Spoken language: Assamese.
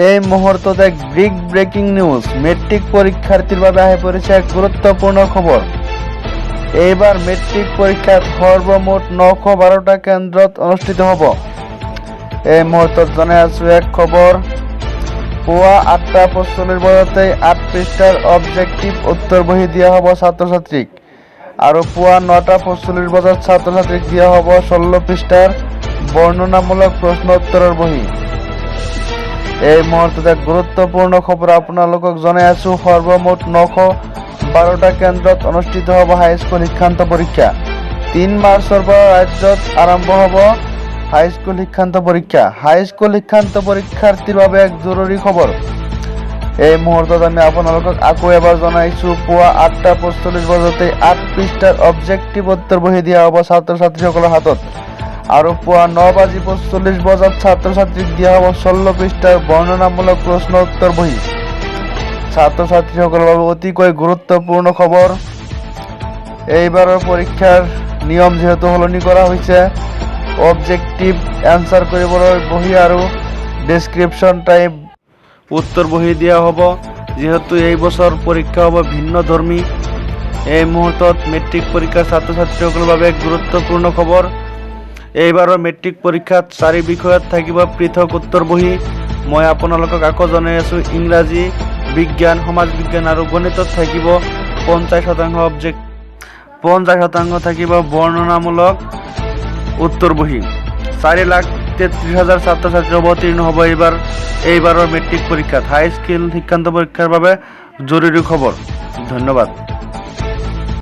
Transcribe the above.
এই মুহূৰ্তত এক ব্ৰেকিং নিউজ। মেট্ৰিক পৰীক্ষাৰ্থীৰ বাবে আহি পৰিছে এক গুৰুত্বপূৰ্ণ খবৰ। এইবাৰ মেট্ৰিক পৰীক্ষাত সৰ্বমুঠ 912টা কেন্দ্ৰত অনুষ্ঠিত হ'ব। এই মুহূৰ্তত জনাই আছো এক খবৰ। পুৱা 8:45 বজাতেই 8 পৃষ্ঠাৰ অবজেক্টিভ উত্তৰ বহি দিয়া হ'ব ছাত্ৰ ছাত্ৰীক আৰু পুৱা 9:45 বজাত ছাত্ৰ ছাত্ৰীক দিয়া হ'ব 16 পৃষ্ঠাৰ বৰ্ণনামূলক প্ৰশ্ন উত্তৰৰ বহি। এই মুহূৰ্তত এক গুৰুত্বপূৰ্ণ খবৰ আপোনালোকক জনাই আছো। সৰ্বমুঠ 912টা কেন্দ্ৰত অনুষ্ঠিত হ'ব হাইস্কুল শিক্ষান্ত পৰীক্ষা। 3 মাৰ্চৰ পৰা ৰাজ্যত আৰম্ভ হ'ব হাইস্কুল শিক্ষান্ত পৰীক্ষা। হাইস্কুল শিক্ষান্ত পৰীক্ষাৰ্থীৰ বাবে এক জৰুৰী খবৰ। এই মুহূৰ্তত আমি আপোনালোকক আকৌ এবাৰ জনাইছো, পুৱা 8:45 বজাতে 8 পৃষ্ঠাৰ অবজেক্টিভ উত্তৰ বহি দিয়া হ'ব ছাত্ৰ ছাত্ৰীসকলৰ হাতত আৰু পুৱা 9:45 বজাত ছাত্ৰ ছাত্ৰীক দিয়া হ'ব 16 পৃষ্ঠাৰ বৰ্ণনামূলক প্ৰশ্ন উত্তৰ বহি। ছাত্ৰ ছাত্ৰীসকলৰ বাবে অতিকৈ গুৰুত্বপূৰ্ণ খবৰ। এইবাৰৰ পৰীক্ষাৰ নিয়ম যিহেতু সলনি কৰা হৈছে, অবজেক্টিভ এনসাৰ কৰিবলৈ বহি আৰু ডেছক্ৰিপশ্যন টাইপ উত্তৰ বহি দিয়া হ'ব। যিহেতু এই বছৰ পৰীক্ষা হ'ব ভিন্নধৰ্মী। এই মুহূৰ্তত মেট্ৰিক পৰীক্ষাৰ ছাত্ৰ ছাত্ৰীসকলৰ বাবে এক গুৰুত্বপূৰ্ণ খবৰ। এইবাৰৰ মেট্ৰিক পৰীক্ষাত 4 বিষয়ত থাকিব পৃথক উত্তৰ বহি। মই আপোনালোকক আকৌ জনাই আছো, ইংৰাজী, বিজ্ঞান, সমাজ বিজ্ঞান আৰু গণিতত থাকিব 50% অবজেক্ট, 50% থাকিব বৰ্ণনামূলক উত্তৰ বহি। 4,33,000 ছাত্ৰ ছাত্ৰী অৱতীৰ্ণ হ'ব এইবাৰৰ মেট্ৰিক পৰীক্ষাত। হাইস্কুল শিক্ষান্ত পৰীক্ষাৰ বাবে জৰুৰী খবৰ। ধন্যবাদ।